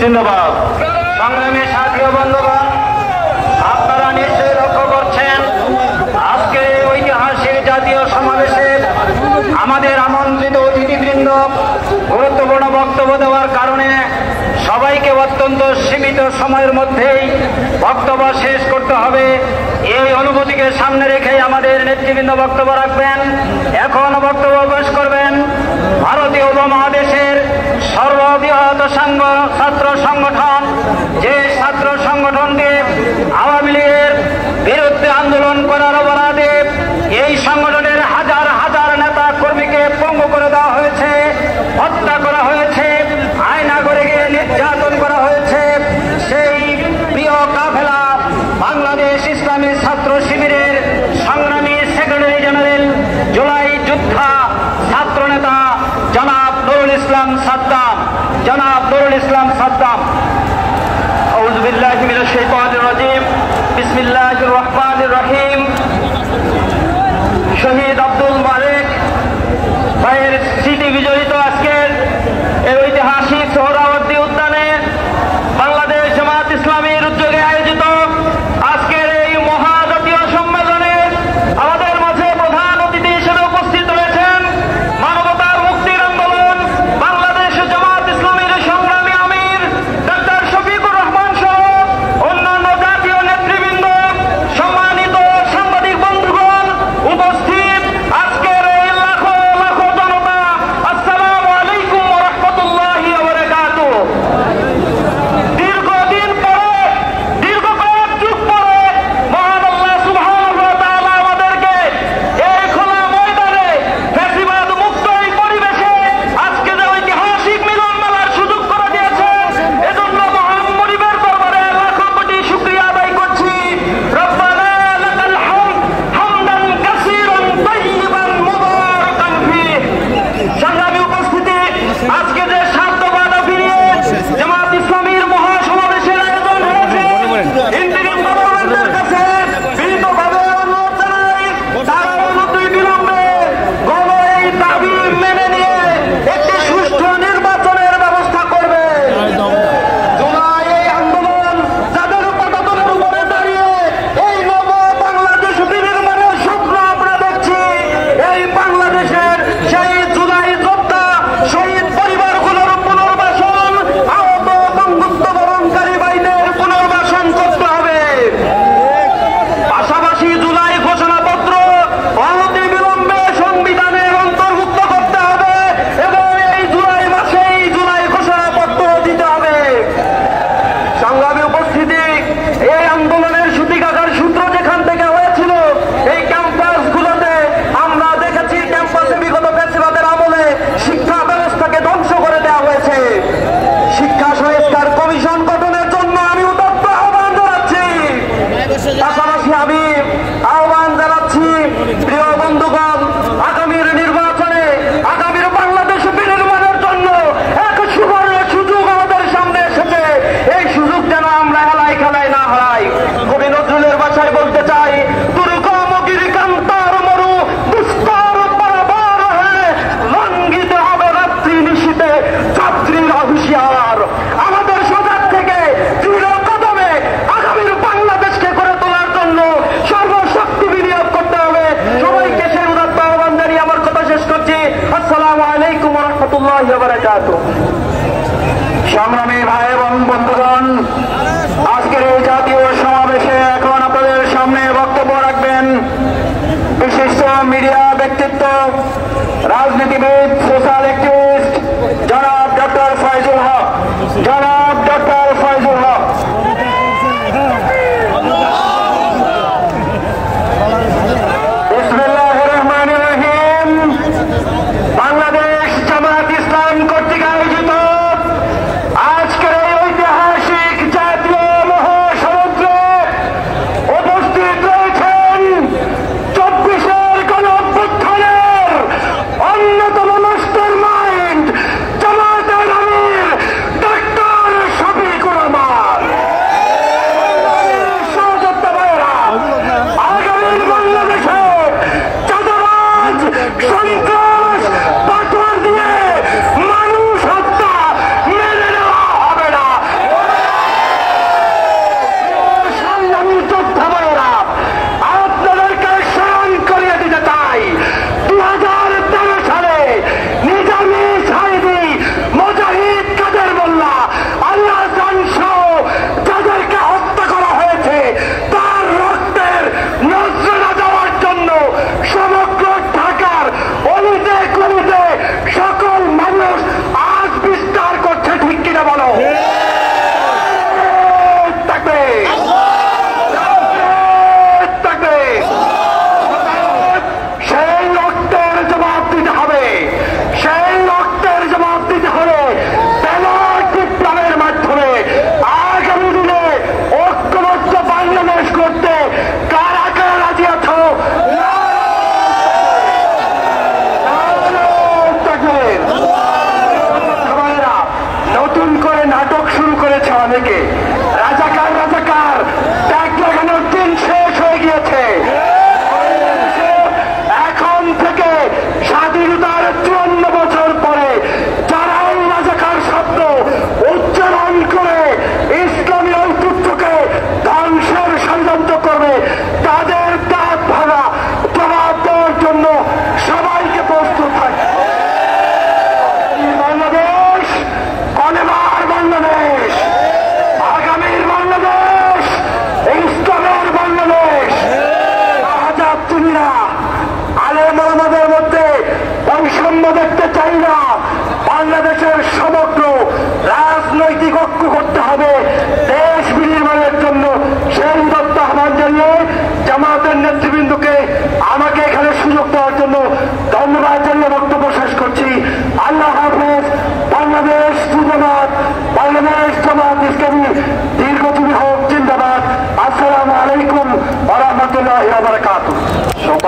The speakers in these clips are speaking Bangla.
জিন্দাবাদ। সংগ্রামী সাথী ও বন্ধুগণ, আপনারা নিশ্চয়ই লক্ষ্য করছেন আজকে ঐতিহাসিক জাতীয় সমাবেশে আমাদের আমন্ত্রিত অতিথিবৃন্দ গুরুত্বপূর্ণ বক্তব্য দেওয়ার কারণে সবাইকে অত্যন্ত সীমিত সময়ের মধ্যেই বক্তব্য শেষ করতে হবে। এই অনুভূতিকে সামনে রেখে আমাদের নেতৃবৃন্দ বক্তব্য রাখবেন। এখন বক্তব্য পেশ করবেন ভারতীয় উপমহাদেশের সর্ববৃহৎ ছাত্র সংগঠন, যে ছাত্র সংগঠনকে আওয়ামী লীগের বিরুদ্ধে আন্দোলন করার অপরাধে এই সংগঠনের হাজার হাজার নেতা কর্মীকে পঙ্গু করে দেওয়া হয়েছে, হত্যা করা হয়েছে, আয়না করে গিয়ে নির্যাতন করা হয়েছে। সেই প্রিয় কাফেলা বাংলাদেশ ইসলামী ছাত্র শিবিরের সংগ্রামী সেক্রেটারি জেনারেল, জুলাই যোদ্ধা ছাত্র নেতা জনাব নুরুল ইসলাম সাদ্দাম। আউযু বিল্লাহি মিনাশ শাইতানির রাজীম। বিসমিল্লাহির রহমানির রহিম। শহীদ আব্দুল মালিক ভাইয়ের স্মৃতি বিজড়িত আজকের এই ঐতিহাসিক সোহরাওয়ার্দী উদ্যানে বাংলাদেশ জামাত ইসলামীর উদ্যোগে আয়োজিত আজকের এই মহাজাতীয় সম্মেলনে আমাদের মাঝে প্রধান অতিথি হিসেবে উপস্থিত রয়েছেন মানবতার মুক্তির আন্দোলন বাংলাদেশ জামাত ইসলামীর সংগ্রামী আমির ডক্টর শফিকুর রহমান সহ অন্যান্য জাতীয় নেতৃবৃন্দ, সম্মানিত সাংবাদিক বন্ধুগণ, উপস্থিত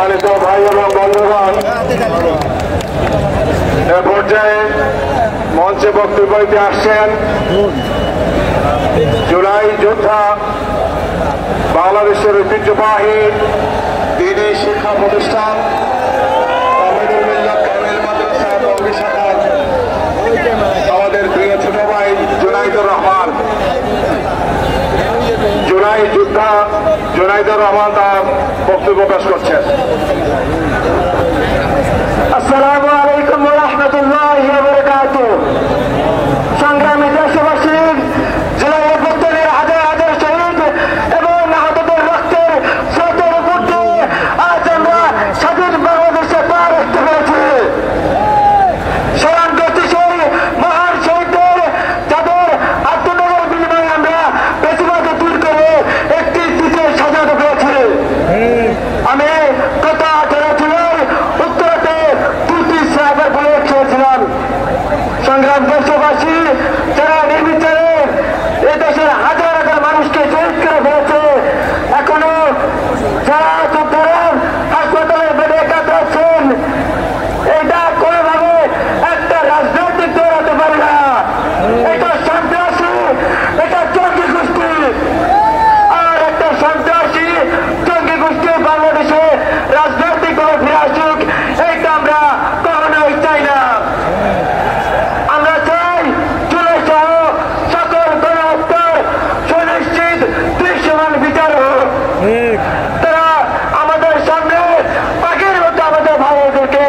সম্মানিত ভাই এবং বন্ধুগণ, এ পর্যায়ে মঞ্চে বক্তব্য দিতে আসছেন জুলাই যোদ্ধা, বাংলাদেশের ঐতিহ্যবাহী দ্বীনি শিক্ষা প্রতিষ্ঠান তামিলুল মিল্লাত কামিল মাদ্রাসা টঙ্গী শাখার আমাদের প্রিয় ছোট ভাই জুনাইদুর রহমান। জুলাই যোদ্ধা জুনাইদুর রহমান তার বক্তব্য পেশ করছেন। আসসালামু আলাইকুম ওয়া রাহমাতুল্লাহি ওয়া বারাকাতুহু। সংগ্রামী দেশবাসী, জুলাই অভ্যুত্থানের হাজার হাজার শহীদ এবং আহতদের রক্তের স্রোতের উপর দিয়ে আজ আমরা স্বাধীন বাংলাদেশে পা রাখতে পেরেছি। স্মরণগ্রস্ত সেই মহান শহীদদের, যাদের আত্মত্যাগের বিনিময়ে আমরা বেশিরভাগকে দূর করে একটি দেশে সাজাতে পেরেছি। আমি গত 18 জুলাই উত্তরাতে দুটি সাইবার বুলেট খেয়েছিলাম। সংগ্রাম দেশবাসী, যারা নির্বিচারে এদেশের হাজার হাজার মানুষকে শহীদ করে ফেলেছে, এখনো যারা যোদ্ধারা হাসপাতালের বেডে কাতরাচ্ছেন, এটা কোনোভাবে একটা রাজনৈতিক দল হতে পারে না। এটা সন্ত্রাসী, এটা জঙ্গি গোষ্ঠী। আর একটা সন্ত্রাসী জঙ্গি গোষ্ঠী বাংলাদেশে রাজনৈতিক ভাবে ফিরে আসুক, এইটা আমরা কখনোই চাই না। আমরা চাই জুলাই সহ সকল গণহত্যার সুনিশ্চিত দৃশ্যমান বিচার হোক। তারা আমাদের সামনে পাখির মতো আমাদের ভাইদেরকে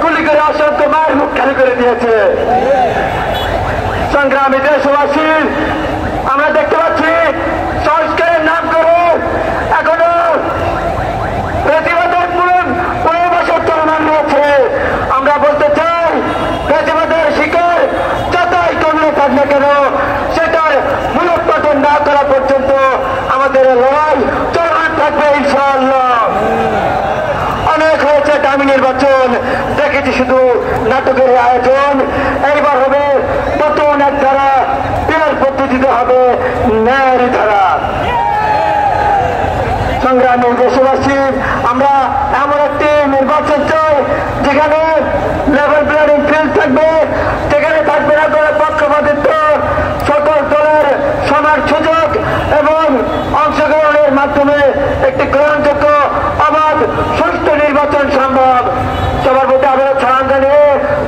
গুলি করে অসংখ্য মায়ের মুখ খালি করে দিয়েছে। সংগ্রামী দেশবাসী, আমরা দেখতে পাচ্ছি সংস্কারের নাম করে এখনো প্রতিবাদের পূর্বাবসর চলমান রয়েছে। আমরা বলতে চাই, প্রতিবাদের শিকার যতই কমলে থাক না কেন, সেটার মূলোৎপাদন না করা পর্যন্ত আমাদের লড়াই চলমান থাকবে ইনশাআল্লাহ। অনেক হয়েছে দামি নির্বাচন, দেখেছি শুধু নাটকের আয়োজন। এইবার হবে নতুন এক ধারা, বিয়ের পদ্ধতিতে হবে ন্যায়ের ধারা। সংগ্রামী দেশবাসী, আমরা এমন একটি নির্বাচন চাই যেখানে লেভেল প্লেয়িং ফিল্ড থাকবে, যেখানে থাকবে না কোনো পক্ষপাতিত্ব, সকল দলের সমান সুযোগ এবং অংশগ্রহণের মাধ্যমে একটি গ্রহণযোগ্য, অবাধ, সুষ্ঠু নির্বাচন সম্ভব। সবার প্রতি আবেদন ছাড়ান জানিয়ে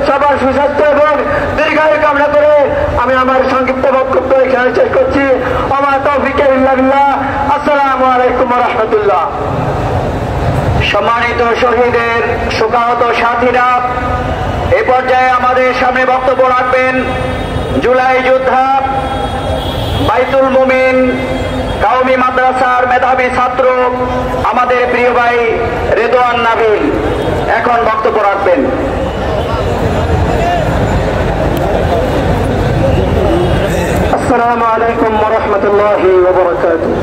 সবার সুস্বাস্থ্য এবং দীর্ঘায়ু কামনা করে আমি আমার সংক্ষিপ্ত বক্তব্য এখানে শেষ করছি। আমার তৌফিক ইল্লা বিল্লাহ। আসসালামু আলাইকুম ওয়া রাহমাতুল্লাহ। সম্মানিত শহীদের শোকাহত সাথীরা, এ পর্যায়ে আমাদের সামনে বক্তব্য রাখবেন জুলাই যোদ্ধা, বাইতুল মুমিন কাওমি মাদ্রাসার মেধাবী ছাত্র আমাদের প্রিয় ভাই রেদওয়ান নাবিল এখন বক্তব্য রাখবেন। আসসালামু আলাইকুম ওয়া রাহমাতুল্লাহি ওয়া বারাকাতুহু।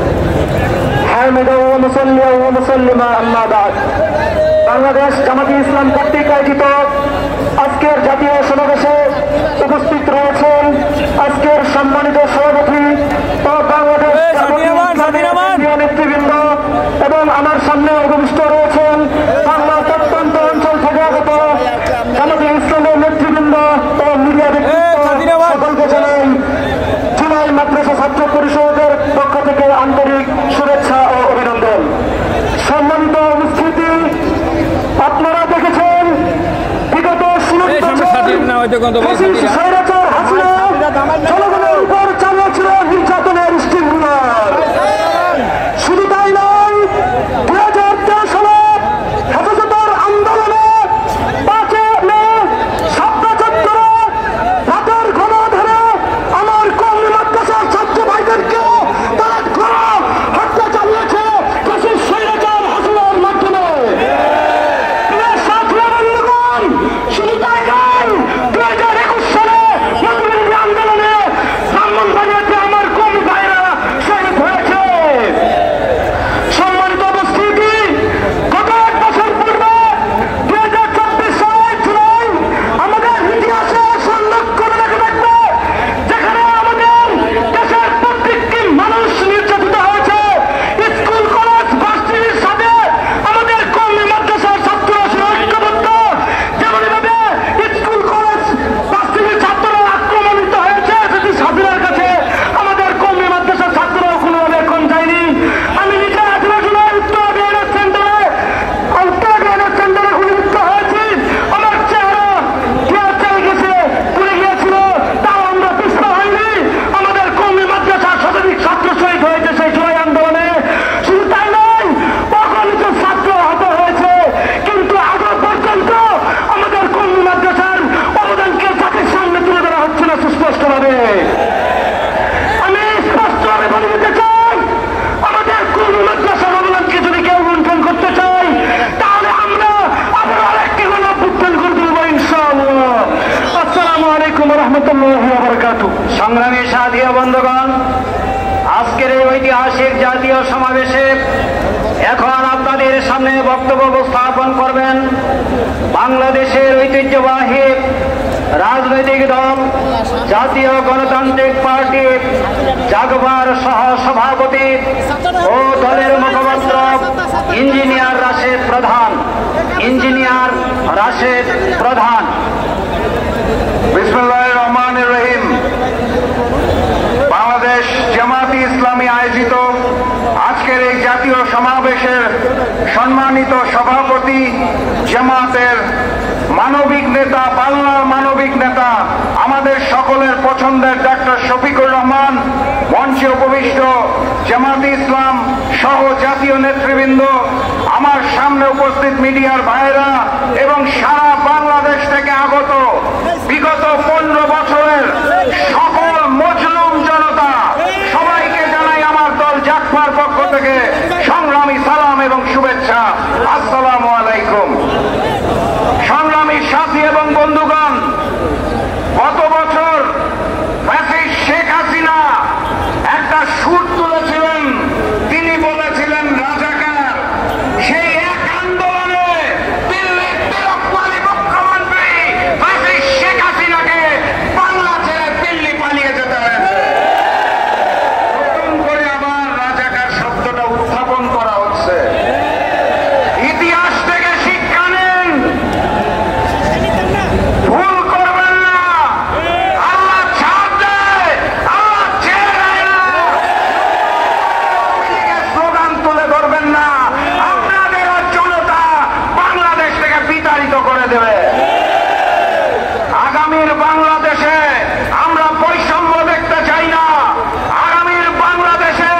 হামিদা ওয়া মুসাল্লিয়া ওয়া মুসাল্লিমা, আম্মা বা'দ। বাংলাদেশ জামাতে ইসলাম কর্তৃক আয়োজিত আজকের জাতীয় সমাবেশে উপস্থিত রয়েছেন আজকের সম্মানিত সভাপতি ও বাংলাদেশ নেতৃবৃন্দ এবং আমার সামনে উপবিষ্ট রয়েছেন বাংলা প্রত্যন্ত অঞ্চল থেকে আগত জামাতে ইসলামের নেতৃবৃন্দ ও মিডিয়া ব্যক্তিত্ব, সকলকে জানাই জুলাই মাদ্রাসা ছাত্র পরিষদের পক্ষ থেকে আন্তরিক শুভেচ্ছা ও অভিনন্দন। সম্মানিত উপস্থিতি, আপনারা দেখেছেন বিগত 16 বছর স্বৈরাচার হাসিনা জনগণের উপর চালিয়েছিল নির্যাতনের স্টিমুলার। শুধু তাই নয়, 2013 সালে হেফাজতের আন্দোলনে 5 মে শাপলা চত্বরে রাতের ঘন ধরে আমার কওমি মাদ্রাসার ছাত্র ভাইদেরকে তারা ঘন হত্যা চালিয়েছে স্বৈরাচার হাসিনার মাধ্যমে। শুধু তাই নয়, 2021 সালে ঐতিহাসিক জাতীয় সমাবেশে এখন আপনাদের সামনে বক্তব্য উপস্থাপন করবেন বাংলাদেশের ঐতিহ্যবাহী রাজনৈতিক দল জাতীয় গণতান্ত্রিক পার্টি জাগবার সহ সভাপতি ও দলের মুখপাত্র ইঞ্জিনিয়ার রাশেদ প্রধান। বিসমিল্লাহির রহমানির রহিম। বাংলাদেশ জামায়াতে ইসলামী আয়োজিত আজকের এই জাতীয় সমাবেশের সম্মানিত সভাপতি, জামায়াতের মানবিক নেতা, বাংলার মানবিক নেতা, আমাদের সকলের পছন্দের ডাক্তার শফিকুর রহমান, মঞ্চে উপবিষ্ট জামায়াতে ইসলাম সহ জাতীয় নেতৃবৃন্দ, আমার সামনে উপস্থিত মিডিয়ার ভাইরা এবং সারা বাংলাদেশ থেকে আগত বিগত 15 বছরের সকল মজলুম জনতা, সবাইকে জানাই আমার দল জাগবার পক্ষ থেকে সংগ্রামী সালাম এবং শুভেচ্ছা। আসসালামু আলাইকুম। সংগ্রামী সাথী এবং বন্ধুগণ, গত বছর শেখ হাসিনা একটা সুর তুলেছিলেন, তিনি বলেছিলেন রাজাকার। সেই এক আন্দোলনে দিল্লির তিলকমালী মুখ্যমন্ত্রী শেখ হাসিনাকে বাংলা ছেড়ে দিল্লি পালিয়ে যেতে হয়েছে। নতুন করে আবার রাজাকার শব্দটা উত্থাপন করা হচ্ছে। ইতিহাস থেকে শিক্ষা নেন, ভুল করবেন না। আল্লাহ ছাড় দেয়, আল্লাহ ছেড়ে দেয় না। স্লোগান তুলে ধরবেন না, আপনাদের জনতা বাংলাদেশ থেকে বিতাড়িত করে দেবে। আগামীর বাংলাদেশে আমরা বৈষম্য দেখতে চাই না। আগামীর বাংলাদেশে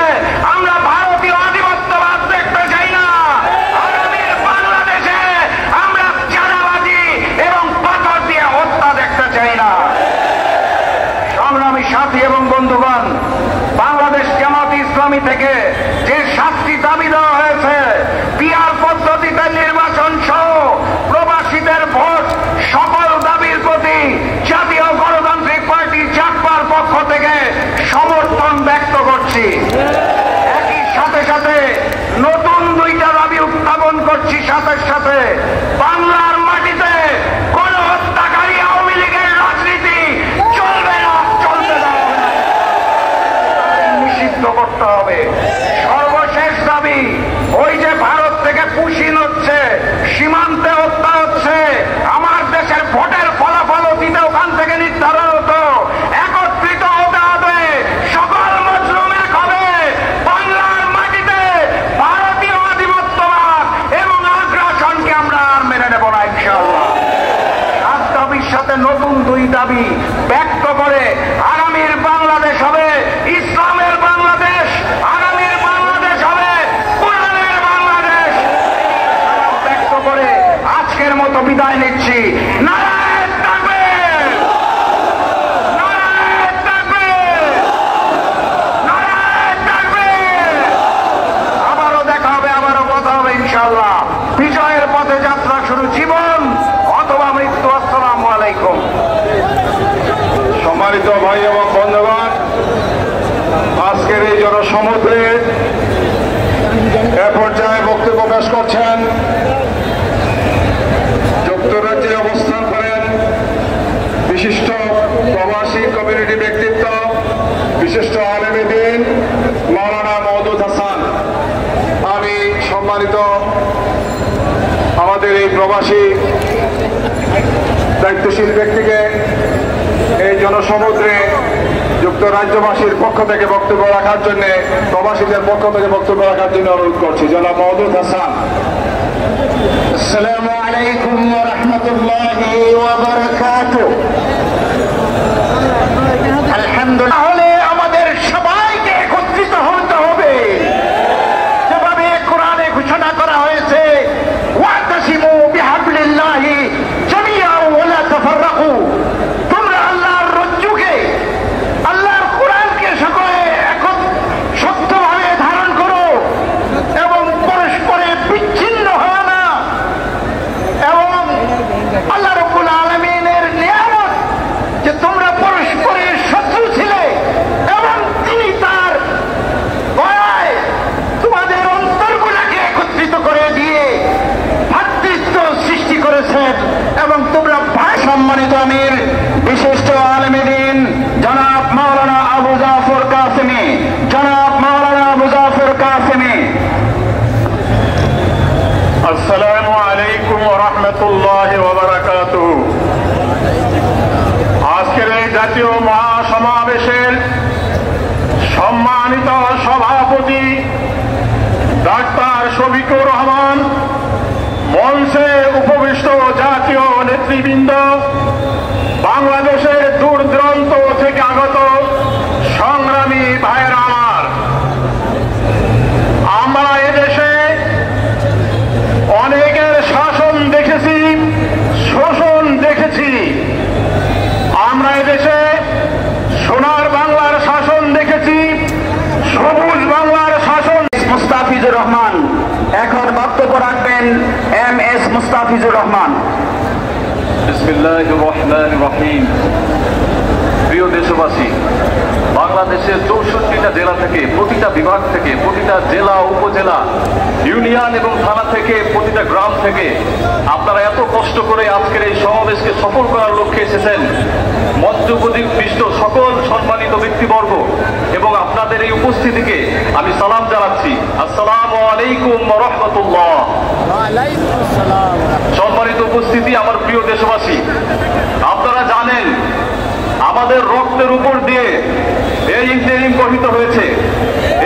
আমরা ভারতীয় আধিপত্যবাদ দেখতে চাই না। আগামীর বাংলাদেশে আমরা চাঁদাবাজি এবং পাথর দিয়ে হত্যা দেখতে চাই না। সংগ্রামী সাথী এবং বন্ধুগণ, বাংলাদেশ জামায়াতে ইসলামী থেকে যে 7টি দাবি দেওয়া হয়েছে, পিআর পদ্ধতিতে নির্বাচন সহ প্রবাসীদের ভোট, সকল দাবির প্রতি জাতীয় গণতান্ত্রিক পার্টি জাগবার পক্ষ থেকে সমর্থন ব্যক্ত করছি। একই সাথে সাথে নতুন 2টা দাবি উত্থাপন করছি। সাথে বাংলার মাটিতে কোন হত্যাকারী আওয়ামী লীগের রাজনীতি চলবে না, চলতে দেওয়া হবে না, নিষিদ্ধ করতে হবে। সর্বশেষ দাবি, ওই যে ভারত থেকে পুশিন হচ্ছে, সীমান্তে হত্যা হচ্ছে, আমার দেশের ভোটের ফলাফল অতীতে ওখান থেকে নির্ধারণ হতো। একত্রিত হতে হবে, সকল মজলুম এক হবে। বাংলার মাটিতে ভারতীয় আধিপত্যবাদ এবং আগ্রাসনকে আমরা আর মেনে নেব না ইনশাআল্লাহ। 7 দাবির সাথে নতুন 2 দাবি ব্যক্ত করে আগামীর বাংলাদেশ হবে ইসলামের বাংলাদেশ, আগামীর বাংলাদেশ হবে কোরআনের বাংলাদেশ ব্যক্ত করে আজকের মতো বিদায় নিচ্ছি। নারায়ে তাকবীর, নারায়ে তাকবীর, নারায়ে তাকবীর। আবারও দেখা হবে, আবারও কথা হবে ইনশাআল্লাহ। বিজয়ের পথে যাত্রা শুরু, জীবন অথবা মৃত্যু। আসসালামু আলাইকুম। সম্মানিত ভাই এবং বন্ধুগণ, আজকের এই জনসমুদ্রে এ পর্যায়ে বক্তব্য পেশ করছেন যুক্তরাজ্যে অবস্থান করেন বিশিষ্ট প্রবাসী কমিউনিটি ব্যক্তিত্ব, বিশিষ্ট আলেমে দ্বীন মাওলানা মওদুদ হাসান। আমি সম্মানিত আমাদের এই প্রবাসী দায়িত্বশীল ব্যক্তিকে এই জনসমুদ্রে যুক্তরাজ্যবাসীর পক্ষ থেকে বক্তব্য রাখার জন্য, প্রবাসীদের পক্ষ থেকে বক্তব্য রাখার জন্য অনুরোধ করছি। জনাব মওদুদ হাসান। আসসালামু আলাইকুম ওয়া রাহমাতুল্লাহি ওয়া বারাকাতুহু। আলহামদুলিল্লাহ। আমাদের সবাইকে একত্রিত হতে হবে, যেভাবে কোরআনে ঘোষণা করা হয়েছে, ওয়াতাসিমু বিহাবলিল্লাহি জামিআন ওয়া লা তাফাররাকু। তোমরা আল্লাহর রজ্জুকে, আল্লাহর কোরআনকে সকলে শক্তভাবে ধারণ করো এবং পরস্পরে বিচ্ছিন্ন হয় না। এবং আল্লাহ রাব্বুল আলামিনের নিয়ামত যে তোমরা পরস্পরের শত্রু ছিলে, সম্মানিত সভাপতি ডাক্তার শফিকুর রহমান, মঞ্চে উপবিষ্ট জাতীয় নেতৃবৃন্দ, বাংলাদেশের দূর দূরান্ত থেকে আগত সংগ্রামী ভাইয়েরা আমার, আমরা এদেশে অনেকের শাসন দেখেছি, শোষণ দেখেছি। আমরা এদেশে সোনার বাংলার শাসন দেখেছি, সবুজ বাংলার শাসন। মুস্তাফিজুর রহমান এখন বক্তব্য রাখবেন MS মুস্তাফিজুর রহমান। বিসমিল্লাহির রহমানির রহিম। প্রিয় দেশবাসী, বাংলাদেশের 64টা জেলা থেকে, প্রতিটা বিভাগ থেকে, প্রতিটা জেলা উপজেলা ইউনিয়ন এবং থানা থেকে, প্রতিটা গ্রাম থেকে আপনারা এত কষ্ট করে আজকের এই সমাবেশকে সফল করার লক্ষ্যে এসেছেন। মঞ্চ উপবিষ্ট সকল সম্মানিত ব্যক্তিবর্গ এবং আপনাদের এই উপস্থিতিকে আমি সালাম জানাচ্ছি। আসসালামু আলাইকুম ওয়া রাহমাতুল্লাহ। সম্মানিত উপস্থিতি, আমার প্রিয় দেশবাসী, আপনারা জানেন আমাদের রক্তের উপর দিয়ে এই ইন্টারিম গঠিত হয়েছে।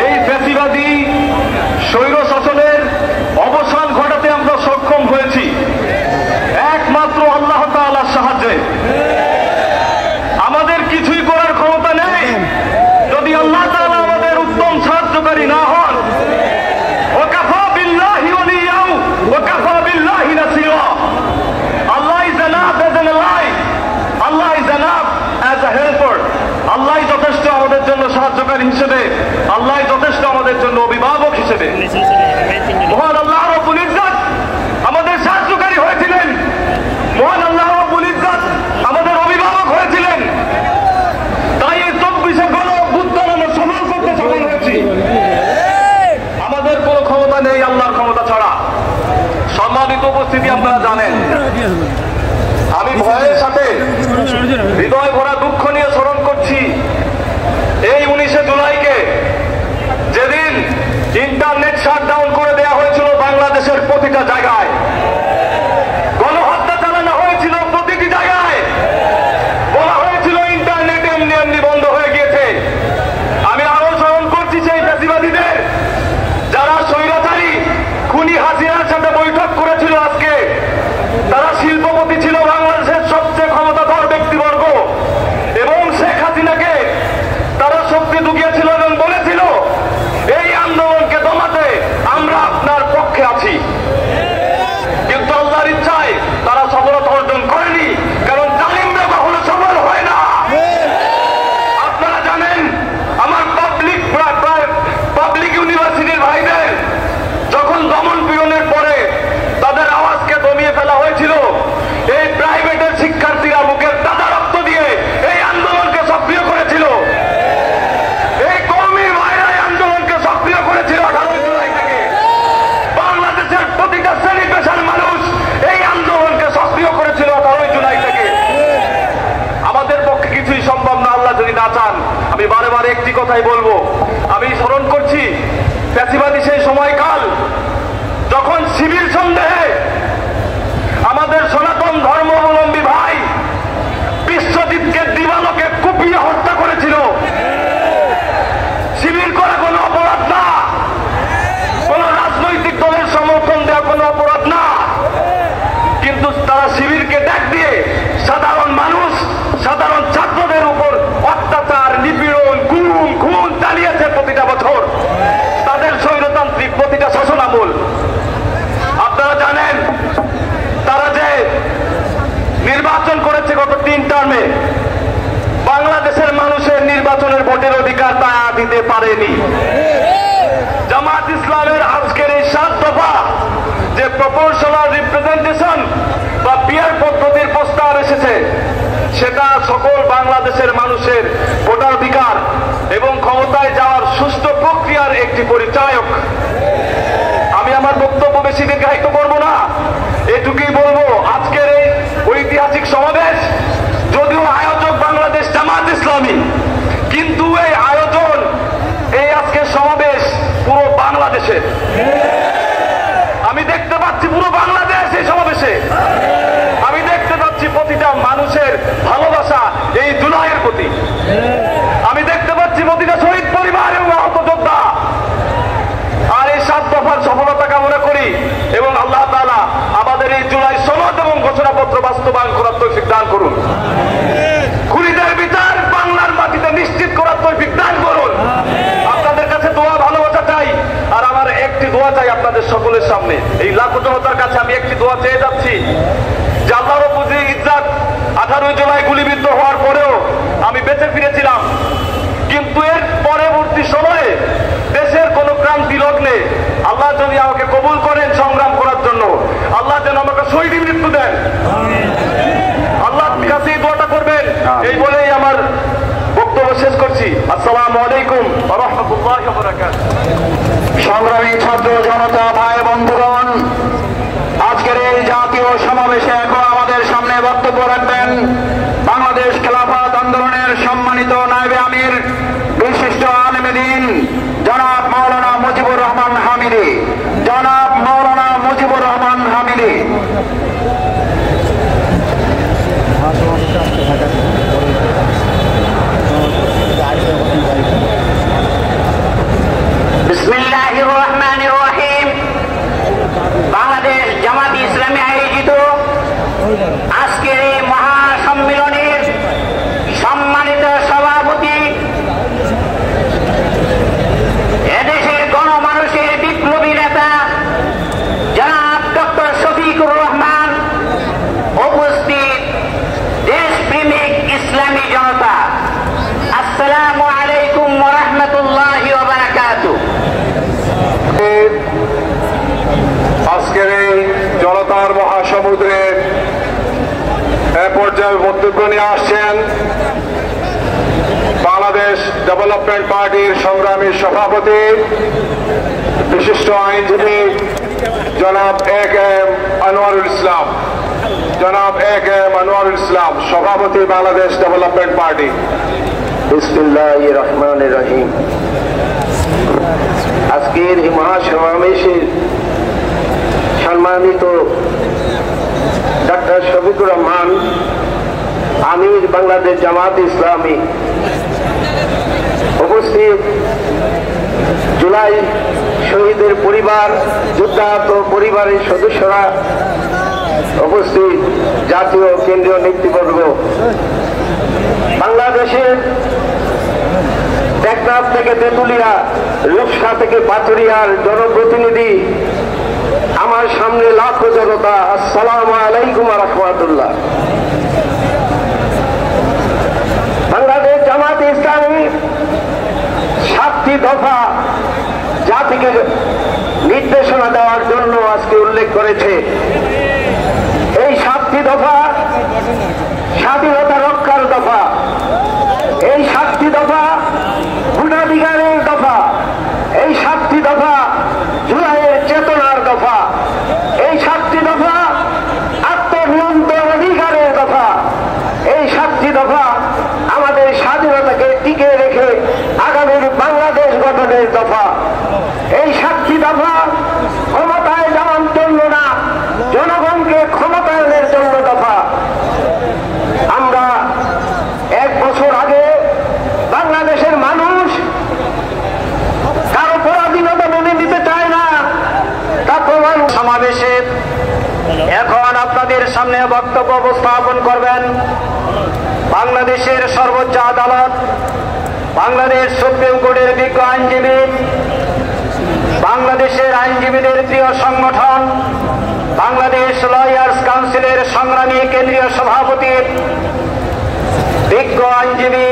এই ফ্যাসিবাদী স্বৈর শাসনের অবসান ঘটাতে আমরা সক্ষম হয়েছি একমাত্র আল্লাহ তাআলার সাহায্যে। আমাদের কিছুই করার ক্ষমতা নেই যদি আল্লাহ তাআলা আমাদের উত্তম সাহায্যকারী না হন। ওয়াকাফা বিল্লাহি ওয়ালিয়াও ওয়াকাফা বিল্লাহি নাসিরা। Allah is enough as an ally, Allah is enough as a helper. আল্লাহ যথেষ্ট আমাদের জন্য সাহায্যকারী হিসেবে, আল্লাহ যথেষ্ট আমাদের জন্য অভিভাবক হিসেবে। মহান আল্লাহ রাব্বুল ইজ্জত আমাদের সাহায্যকারী হয়েছিলেন, মহান আল্লাহ রাব্বুল ইজ্জত আমাদের অভিভাবক হয়েছিলেন। তাই এই 24শে গণ-অভ্যুত্থান আমরা সফল করতে সফল হয়েছি। আমাদের কোনো ক্ষমতা নেই আল্লাহর ক্ষমতা ছাড়া। সম্মানিত উপস্থিতি, আপনারা জানেন আমি ভয়ের সাথে হৃদয় ভরা দুঃখ নিয়ে স্মরণ করছি এই 19শে জুলাইকে, যেদিন ইন্টারনেট শাটডাউন করে দেওয়া হয়েছিল বাংলাদেশের প্রতিটা জায়গায়, গণহত্যা চালানো হয়েছিল প্রতিটি জায়গায়, বলা হয়েছিল ইন্টারনেট এমনি এমনি বন্ধ হয়ে গিয়েছে। আমি আরো স্মরণ করছি সেই ফ্যাসিবাদীদের যারা স্বৈরাচারী খুনি হাসিনার সাথে বৈঠক করেছিল। আজকে তারা শিল্পপতি ছিল, বাংলাদেশের সবচেয়ে ক্ষমতাধর ব্যক্তিবর্গ, এবং শেখ হাসিনাকে তারা শক্তি ঢুকিয়েছিল এবং বলেছিল এই আন্দোলনকে দমাতে আমরা আপনার পক্ষে আছি। কিন্তু আল্লাহর ইচ্ছায় তারা সফলতা অর্জন করেনি, কারণ জালিমরা কখনো সফল হয় না। আপনারা জানেন আমার পাবলিক ইউনিভার্সিটির ভাইদের যখন দমন পীড়নের পরে তাদের আওয়াজকে দমিয়ে ফেলা হয়েছিল, এই প্রাইভেটের শিক্ষার্থীরা বুকের তাজা রক্ত দিয়ে এই আন্দোলনকে সক্রিয় করেছিল। এই কওমি ভাইরা এই আন্দোলনকে সক্রিয় করেছিল 18 জুলাই থেকে। বাংলাদেশের প্রতিটা শ্রেণী পেশার মানুষ এই আন্দোলনকে সক্রিয় করেছিল 18 জুলাই থেকে। আমাদের পক্ষে কিছুই সম্ভব না আল্লাহ যদি না চান। আমি বারে বারে একটি কথাই বলবো, আমি স্মরণ করছি ফ্যাসিবাদী সেই সময়কাল যখন শিবির সন্দেহে আমাদের সনাতন ধর্মাবলম্বী ভাই বিশ্বজিৎকে দিবালোকে কুপিয়ে হত্যা করেছিল। শিবির করা কোনো অপরাধ না, কোন রাজনৈতিক দলের সমর্থন দেওয়া কোনো অপরাধ না, কিন্তু তারা শিবিরকে ডাক দিয়ে সাধারণ মানুষ, সাধারণ ছাত্রদের উপর অত্যাচার, নিপীড়ন, গুম, খুন চালিয়েছে প্রতিটা বছর তাদের স্বৈরতান্ত্রিক প্রতিটা শাসনামল। আপনারা জানেন তারা যে নির্বাচন করেছে গত 3 টার্মে, বাংলাদেশের মানুষের নির্বাচনের ভোটের অধিকার তা দিতে পারেনি। জামাত ইসলামের আজকের এই 7 দফা যে প্রপোর্শনাল রিপ্রেজেন্টেশন বা পিয়ার পদ্ধতির প্রস্তাব এসেছে, সেটা সকল বাংলাদেশের মানুষের ভোটাধিকার এবং ক্ষমতায় যাওয়ার সুষ্ঠু প্রক্রিয়ার একটি পরিচায়ক। আমি আমার বক্তব্য বেশি দীর্ঘায়িত করব না, এটুকুই বলবো আজকের এই ঐতিহাসিক সমাবেশ যদিও আয়োজক বাংলাদেশ জামাত ইসলামী, কিন্তু এই আয়োজন, এই আজকের সমাবেশ পুরো বাংলাদেশের। আমি দেখতে পাচ্ছি পুরো বাংলাদেশ এই সমাবেশে, আমি দেখতে পাচ্ছি প্রতিটা মানুষের ভালোবাসা এই জুলাইয়ের প্রতি, আমি দেখতে পাচ্ছি প্রতিটা শহীদ পরিবার এবং আহত সামনে এই লাখো জনতার কাছে আমি একটি দোয়া চেয়ে যাচ্ছি যে আল্লাহ রাব্বুল ইজ্জত 18 জুলাই গুলিবিদ্ধ হওয়ার পরেও আমি বেঁচে ফিরেছিলাম, কিন্তু এর পরবর্তী সময়ে দেশের কোন ক্রান্তি লগ্নে আল্লাহ যদি আমাকে কবুল করেন সংগ্রাম করার জন্য, আল্লাহ যেন আমাকে শহীদ মৃত্যু দেন। আল্লাহ কাছে দোয়াটা করবেন, এই বলেই আমার বক্তব্য শেষ করছি। আসসালামু আলাইকুম ওয়া রাহমাতুল্লাহি ওয়া বারাকাতুহু। সংগ্রামী ছাত্র জনতা ভাই বন্ধুগণ, আজকের এই জাতীয় সমাবেশে এখন আমাদের সামনে বক্তব্য রাখবেন বাংলাদেশ খেলাফত আন্দোলনের সম্মানিত নায়েবে আমির বিশিষ্ট আলেম দ্বীন জনাব মাওলানা মুজিবুর রহমান হামিদি। জনাব মাওলানা মুজিবুর রহমান হামিদি। বিসমিল্লাহির রহমানির রহিম। বাংলাদেশ জামাত ইসলামী আয়োজিত আজকের এই মহাসম্মেলনের সম্মানিত সভাপতি, এদেশের গণমানুষের বিপ্লবী নেতা জনাব ডক্টর শফিকুর রহমান, উপস্থিত দেশপ্রেমিক ইসলামী জনতা, আসসালামু আলাইকুম ওয়া রাহমাতুল্লাহি ওয়া বারাকাতুহু। আজকের এই জনতার মহাসমুদ্রে এ পর্যায়ে বক্তব্য নিয়ে আসছেন বাংলাদেশ ডেভেলপমেন্ট পার্টির সংগ্রামী সভাপতি, বিশিষ্ট আইনজীবী জনাব A.K.M. আনোয়ারুল ইসলাম। জনাব A.K.M. আনোয়ারুল ইসলাম, সভাপতি বাংলাদেশ ডেভেলপমেন্ট পার্টি। বিসমিল্লাহির রহমানির রহিম। আজকের এই মহাসমাবেশে সম্মানিত ডক্টর শফিকুর রহমান আমির বাংলাদেশ জামাত ইসলামী, উপস্থিত জুলাই শহীদের পরিবার, যুদ্ধাহত পরিবারের সদস্যরা, উপস্থিত জাতীয় কেন্দ্রীয় নেতৃবর্গ, বাংলাদেশের টেকনাফ থেকে তেঁতুলিয়া, রূপসা থেকে পাথুরিয়ার জনপ্রতিনিধি, আমার সামনে লাখো জনতা, আসসালামু আলাইকুম ওয়া রাহমাতুল্লাহ। বাংলাদেশ জামাত ইসলামী 7টি দফা জাতিকে নির্দেশনা দেওয়ার জন্য আজকে উল্লেখ করেছে। এই 7টি দফা স্বাধীনতা রক্ষার দফা, এই 7টি দফা ভোটাধিকারের দফা, এই 7টি দফা জুলাইয়ের চেতনার দফা, এই 7টি দফা আত্মনিয়ন্ত্রণ অধিকারের দফা, এই 7টি দফা আমাদের স্বাধীনতাকে টিকে রেখে আগামীর বাংলাদেশ গঠনের দফা। এই 7টি দফা ক্ষমতায় যাওয়ার জন্য না, জনগণকে ক্ষমতায়নের জন্য দফা। আমরা 1 বছর আগে বাংলাদেশের মানুষ কারো পরাধীনতা মেনে নিতে চায় না, তা প্রমাণ। সমাবেশে এখন আপনাদের সামনে বক্তব্য উপস্থাপন করবেন বাংলাদেশের সর্বোচ্চ আদালত, বাংলাদেশ সুপ্রিম কোর্টের বিজ্ঞ আইনজীবী, বাংলাদেশের আইনজীবীদের প্রিয় সংগঠন বাংলাদেশ লয়ার্স কাউন্সিলের সংগ্রামী কেন্দ্রীয় সভাপতি, বিজ্ঞ আইনজীবী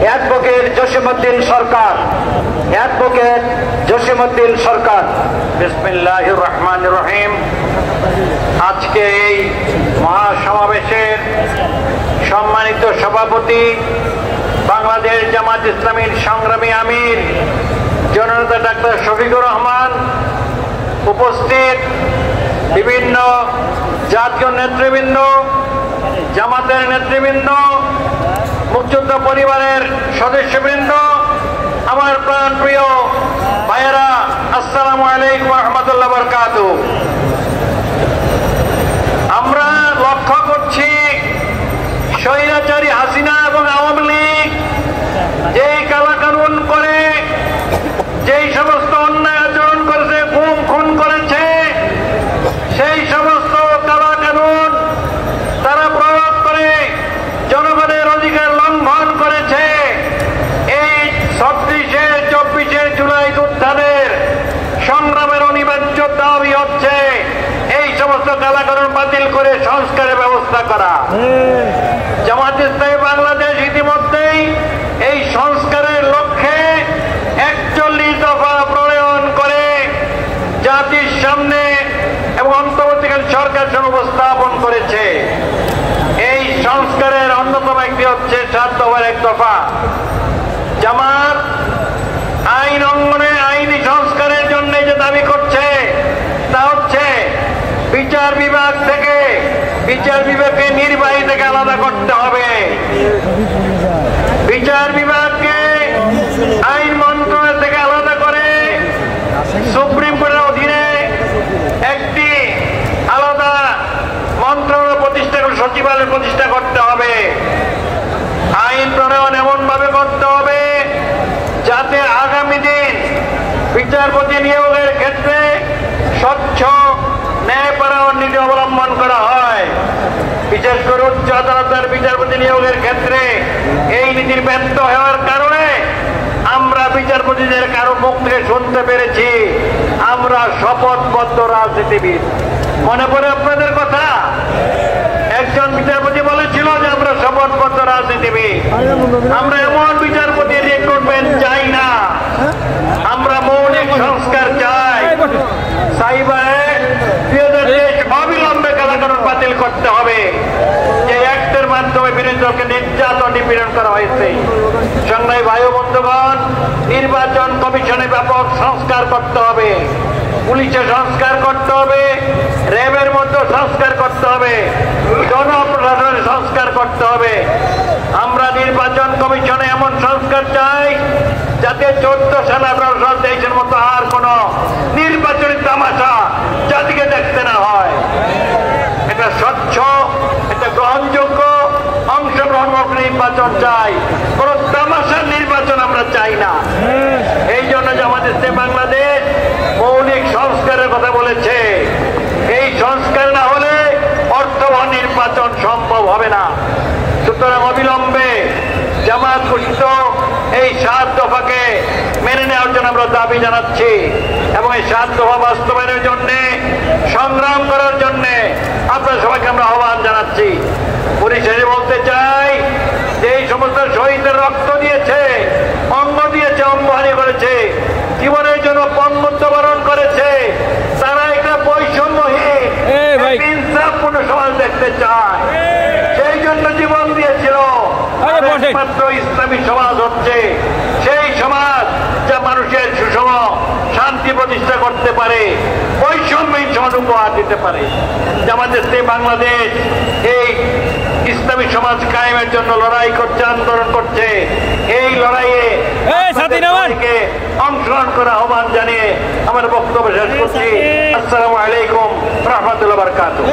অ্যাডভোকেট জসিমউদ্দিন সরকার। অ্যাডভোকেট জসিমউদ্দিন সরকার। বিসমিল্লাহির রহমানির রহিম। আজকে এই মহাসমাবেশের সম্মানিত সভাপতি, বাংলাদেশ জামাত ইসলামীর সংগ্রামী আমির জননেতা ডাক্তার শফিকুর রহমান, উপস্থিত বিভিন্ন জাতীয় নেতৃবৃন্দ, জামাতের নেতৃবৃন্দ, মুক্তিযোদ্ধা পরিবারের সদস্যবৃন্দ, আমার প্রাণ প্রিয় ভাইয়েরা, আসসালামু আলাইকুম ওয়া রাহমাতুল্লাহি ওয়া বারাকাতুহু। আমরা লক্ষ্য করছি স্বৈরাচারী হাসিনা এবং আওয়ামী লীগ যেই কালাকানুন করে, যেই সমস্ত অন্যায় আচরণ করেছে, গুম খুন করেছে, সেই সমস্ত কালাকানুন তারা প্রয়োগ করে জনগণের অধিকার লঙ্ঘন করেছে। এই 24 জুলাই যোদ্ধাদের সংগ্রামের অনিবার্য দাবি ব্যবস্থা করা। জামাত ইসলামী বাংলাদেশ ইতিমধ্যেই এই সংস্কারের লক্ষ্যে 41 দফা প্রণয়ন করে জাতির সামনে এবং অন্তর্বর্তীকালীন সরকার সামনে উপস্থাপন করেছে। এই সংস্কারের অন্যতম একটি হচ্ছে 7 দফার 1 দফা। জামাত আইন অঙ্গনে আইনি সংস্কারের জন্য যে দাবি করছে তা হচ্ছে বিচার বিভাগ থেকে বিচার বিভাগকে নির্বাহী থেকে আলাদা করতে হবে। বিচার বিভাগকে আইন মন্ত্রণালয় থেকে আলাদা করে সুপ্রিম কোর্টের অধীনে একটি আলাদা মন্ত্রণালয় প্রতিষ্ঠা করে সচিবালয় প্রতিষ্ঠা করতে হবে। আইন প্রণয়ন এমন ভাবে করতে হবে যাতে আগামী দিন বিচারপতি নিয়োগের ক্ষেত্রে স্বচ্ছ ন্যায়পরায়ণ নীতি অবলম্বন করা হয়। বিশেষ করে উচ্চ আদালতের বিচারপতি নিয়োগের ক্ষেত্রে এই নীতির ব্যর্থ হওয়ার কারণে আমরা বিচারপতিদের কারো মুখ থেকে শুনতে পেরেছি আমরা শপথবদ্ধ রাজনীতিবিদ। মনে পড়ে আপনাদের কথা? একজন বিচারপতি বলেছিল যে আমরা শপথবদ্ধ রাজনীতিবিদ। আমরা এমন বিচারপতি রিক্রুটমেন্ট চাই না, আমরা মৌলিক সংস্কার চাই। সাইবার অবিলম্বে কালাকানুন বাতিল করতে হবে, যে অ্যাক্টের মাধ্যমে বিরোধী দলকে নির্যাতন নিপীড়ন করা হয়েছে। সংগ্রামী ভাই ও বন্ধুগণ, নির্বাচন কমিশনে ব্যাপক সংস্কার করতে হবে, পুলিশে সংস্কার করতে হবে, র্যাবের মধ্যে সংস্কার করতে হবে, জনপ্রশাসনের সংস্কার করতে হবে। আমরা নির্বাচন কমিশনে এমন সংস্কার চাই যাতে 14 সালে 18 সাল 23-এর মতো আর কোন নির্বাচনী তামাশা জাতিকে দেখতে না হয়। এটা স্বচ্ছ, এটা গ্রহণযোগ্য, অংশগ্রহণমূলক নির্বাচন চাই, কোন তামাশার নির্বাচন আমরা চাই না। এই জন্য জামাত ইসলামী বাংলাদেশ মৌলিক সংস্কারের কথা বলেছে। এই সংস্কার না হলে অর্থবহ নির্বাচন সম্ভব হবে না। সুতরাং অবিলম্বে জামাত ঘোষিত এই 7 দফাকে মেনে নেওয়ার জন্য আমরা দাবি জানাচ্ছি এবং এই 7 দফা বাস্তবায়নের জন্য সংগ্রাম করার জন্য আপনার সবাইকে আমরা আহ্বান জানাচ্ছি। পরিশেষে বলতে চাই যে এই সমস্ত শহীদদের রক্ত দিয়েছে, অঙ্গ দিয়েছে, অঙ্গহানি করেছে, জীবনের জন্য পঙ্গুত্ব বরণ করেছে, তারা একটা বৈষম্যহীন ইনসাফপূর্ণ সমাজ দেখতে চায়, সেই জন্য জীবন দিয়েছিল। একমাত্র ইসলামী সমাজ হচ্ছে সেই সমাজ যা মানুষের সুষম শান্তি প্রতিষ্ঠা করতে পারে, বৈষম্যহীন সমাজ উপহার দিতে পারে। জামাত ইসলামী বাংলাদেশ এই ইসলামী সমাজ কায়েমের জন্য লড়াই করছে, আন্দোলন করছে। এই লড়াইয়ে অংশগ্রহণ করা আহ্বান জানিয়ে আমার বক্তব্য শেষ করছি। আসসালামু আলাইকুম ওয়া রাহমাতুল্লাহি ওয়া বারাকাতুহু।